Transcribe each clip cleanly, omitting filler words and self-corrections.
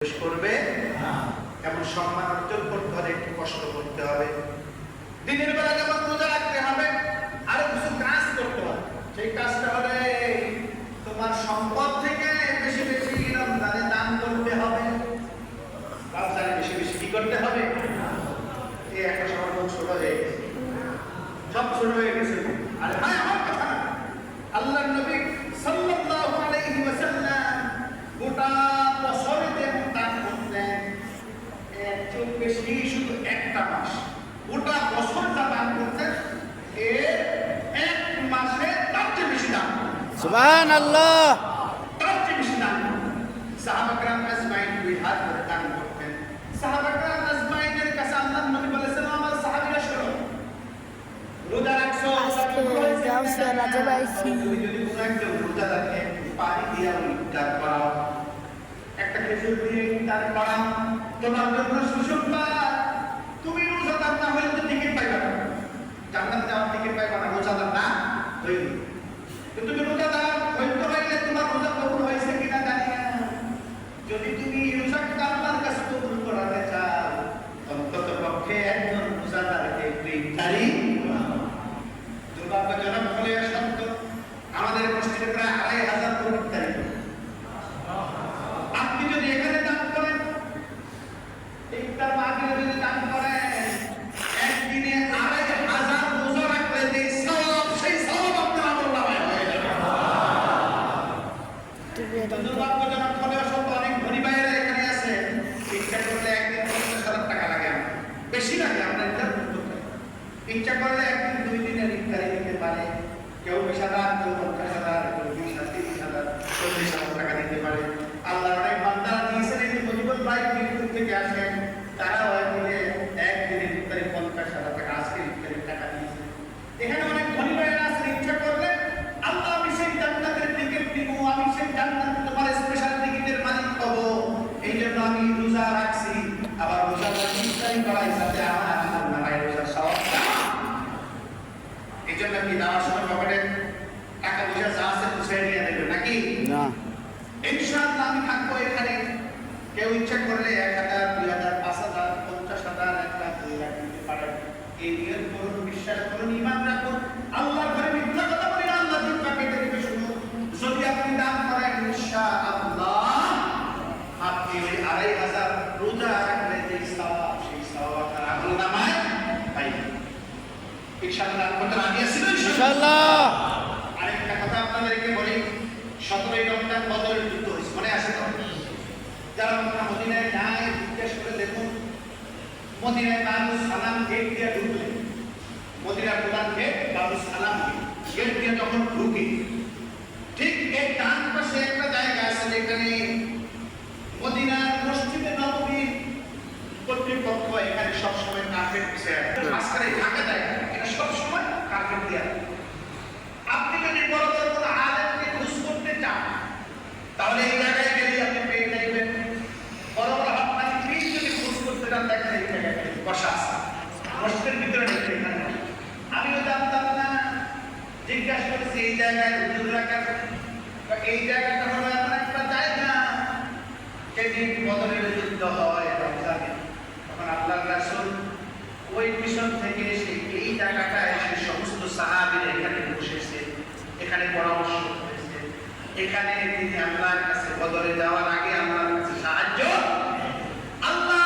প্রবেশ করবে এমন সম্মান অর্জন করতে হলে একটু কষ্ট করতে হবে, দিনের বেলা যেমন রোজা রাখতে হবে, আরো কিছু কাজ করতে হবে। সেই কাজটা হলে তোমার সম্পদ থেকে বেশি বেশি রমজানে দান করতে হবে। রমজানে বেশি বেশি কি করতে হবে? এই একটা সময় খুব ছোট হয়ে গেছে, সব ছোট হয়ে গেছে। আর হ্যাঁ, আমার কথা না, আল্লাহর নবী সাল্লাল্লাহু আলাইহি ওয়াসাল্লাম গোটা বছরে যেমন দান করতেন, একটু বেশি শুধু একটা মাস গোটা বছর যা দান করতেন, এর এক মাসে তার চেয়ে বেশি দান করতেন। সুবহানাল্লাহ। তার চেয়ে বেশি দান করতেন। সাহাবা কেরাম আজমাইন দুই হাত করে দান করতেন। সাহাবা কেরাম আজমাইনের কাছে আল্লাহর নবী বলেছেন, আমার সাহাবীরা শোনো, রোজা রাখছো, যদি কোনো একজন রোজা রাখে, পানি দিয়ে ইফতার করাও, একটা খেজুর দিয়ে ইফতার করাও, তোমার জন্য সুসংবাদ। তুমি রোজাদার না হলে তো টিকিট পাইবা না, জান্নাতে যাওয়ার টিকিট পাইবা না, রোজাদার না হইলে। কিন্তু তুমি রোজাদার হইতে হইলে তোমার রোজা কবুল হয়েছে কিনা জানি না। যদি তুমি রোজাকে আল্লাহর কাছে কবুল করাতে চাও, অন্তত পক্ষে একজন রোজাদারকে একটু ইফতারি। দুর্ভাগ্যজনক হলে সত্য, আমাদের মসজিদে প্রায় ২৫০০ লোক ইফতারি। আপনি যদি এখানে দান করেন, ইফতার মাহফিলে যদি দান করেন, একদিনে ২৫০০ রোজা রাখলে যে সওয়াব, সেই সওয়াব আপনার আমলনামায় হয়ে যাবে। দুর্ভাগ্যজনক হলে সত্য, অনেক ধনী ভাইয়েরা এখানে আছে, ইচ্ছা করলে একদিন ৫০,০০০ টাকা লাগে, আমার বেশি লাগে, আমরা ইফতার করতে পারি। ইচ্ছা করলে একদিন ২ দিনের ইফতারি দিতে পারে। কেউ ২০,০০০, কেউ ৫০,০০০, কেউ ২০,০০০, ৩০,০০০, ৪০,০০০ টাকা দিতে পারে। আল্লাহর অনেক বান্দারা দিয়েছেন। এই যে মুজিবুল ভাই মিরপুর থেকে আসেন, তারা হয়তো একদিনের ইফতারি ৫০,০০০ টাকা, আজকে ইফতারির টাকা দিয়েছে। এখানে অনেক ধনী ভাইয়েরা আছেন, ইচ্ছা করলে আল্লাহ আমি সেই জান্নাতের টিকিট দিব, আমি সেই জান্নাতে তোমার স্পেশাল টিকিটের মালিক হব, এই জন্য আমি রোজা রাখছি। আবার রোজা ইফতারি করাই সাথে আমার আল্লাহ রোজার সওয়াব। এই জন্য কি দেওয়ার সময় পকেটের টাকা পয়সা যা আছে গুছিয়ে নিয়ে দেবে নাকি? না, ইনশাআল্লাহ আমি থাকবো এখানে। কেউ ইচ্ছা করলে ১,০০০, ২,০০০, ৫,০০০, ৫০,০০০, ১,০০,০০০, ২,০০,০০০ দিতে পারে। এই নিয়ত করুন, বিশ্বাস করুন, ঈমান রাখুন। আল্লাহর ঘরে মিথ্যা কথা বলি না, আল্লাহ জিব্বা কেটে দিবে। শুনুন, যদি আপনি দান করেন, ইনশাআল্লাহ আপনি ওই ২৫০০ রোজা রাখলে যে সওয়াব, সেই সওয়াব আপনার আমলনামায় পাইবেন। ইনশাআল্লাহ করতে রাজি আছেন? ইনশাআল্লাহ। আরেকটা কথা আপনাদেরকে বলি, ১৭ই রমজান বদরের যুদ্ধ হয়েছে, মনে আছে তো? যারা মদিনায় যায়, জিজ্ঞেস করে দেখুন, মদিনায় বাবু সালাম গেট দিয়ে ঢুকলে, মদিনার প্রধান গেট বাবু সালাম গেট দিয়ে যখন ঢুকে, ঠিক এর ডান পাশে একটা জায়গা আছে যেখানে মদিনার মসজিদে নববীর কর্তৃপক্ষ এখানে সবসময় কার্পেট বিছায় রাখে। মাঝখানে ঢাকা যায়, এটা সবসময় কার্পেট দিয়ে রাখে। আপনি যদি বড় কোনো আলেমকে খুঁজ করতে চান, তাহলে এই জায়গায় গেলে আপনি পেয়ে যাবেন। বড় বড় আপনার পীর যদি খুঁজ করতে চান, দেখেন এই জায়গায় বসা আছে, মসজিদের ভিতরে ঢুকে। আমিও জানতাম না, জিজ্ঞাসা করেছি এই জায়গায় হুজুর রাখার, এই জায়গাটা হলো এমন একটা জায়গা, সেদিন বদরের যুদ্ধ হয় রমজানে, তখন আল্লাহর রাসূল ওই মিশন থেকে এসে এই জায়গাটায় এসে সমস্ত সাহাবীরা এখানে বসেছে, এখানে পরামর্শ করেছে, এখানে তিনি আল্লাহর কাছে বদরে যাওয়ার আগে আল্লাহর কাছে সাহায্য। আল্লাহ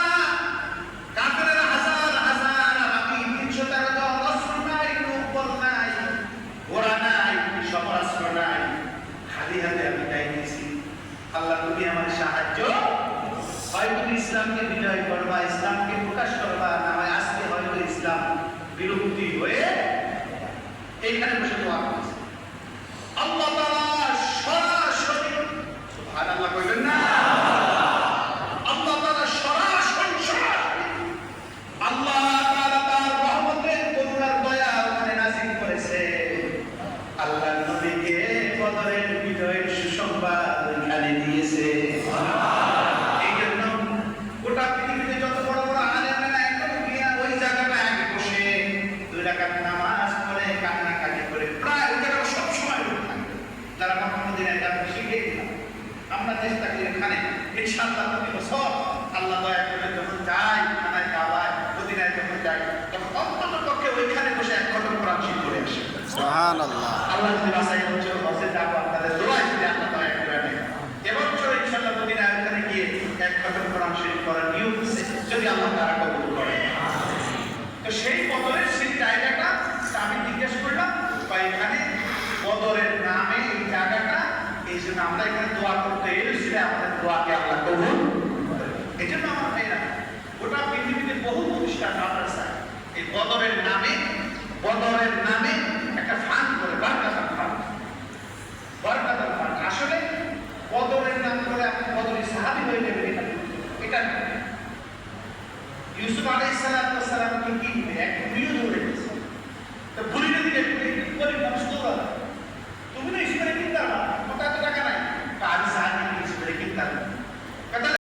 কাফেররা হাজার হাজার, আমি ৩১৩ জন, অস্ত্র নাই, লোকবল নাই, ঘোড়া নাই, সমরাস্ত্র নাই, খালি হাতে আমি যাইতেছি। আল্লাহ তুমি আমার সাহায্য, হয় তুমি ইসলামকে বিজয় করবা, ইসলামকে প্রকাশ করবা, না হয় আজকে হয়তো ইসলাম বিলুপ্তি হয়ে। এইখানে বসে দোয়া করছে। আল্লাহ তাআলা সরাসরি, সুবহানাল্লাহ কইবেন না? আল্লাহ তাআলা সরাসরি আল্লাহ তাআলা তার রহমতের, করুণার, দয়া ওখানে নাযিল করেছে। আল্লাহর নবীকে বদরের বিজয়ের সুসংবাদ ওইখানে দিয়েছে। এই জন্য গোটা পৃথিবীতে যত বড় বড় আলেমেরা এখন গিয়া ওই জায়গাটায় আগে বসে ২ রাকাত নামাজ পড়ে কান্নাকাটি করে, প্রায় ওই জায়গাটা সবসময় লোক থাকে। প্রতি বছর আল্লাহ দয়া করে যখন যাই খানায় কাবায় মদিনায় যখন যাই তখন অন্তত পক্ষে ওইখানে বসে এক খতম কোরআন শরীফ পড়ে আসে। সুবহানাল্লাহ। আল্লাহ যদি বাসাই হচ্ছে বসে যাবো আপনাদের দোয়ায় যদি আল্লাহ দয়া করে নেয় এবছর ইনশাআল্লাহ মদিনায় ওখানে গিয়ে এক খতম কোরআন শরীফ করার নিয়ম আছে যদি আল্লাহ তারা কবুল করে। তো সেই বদরের সেই জায়গাটা আমি জিজ্ঞেস করলাম বা এখানে বদরের নামে এই জায়গাটা এই জন্য আমরা এখানে দোয়া করতে এসেছি আমাদের দোয়াকে আল্লাহ কবুল করে। এই জন্য আমার ভাইরা গোটা পৃথিবীতে বহু প্রতিষ্ঠান মাদ্রাসা এই বদরের নামে একটা ফান্ড করে বারকাত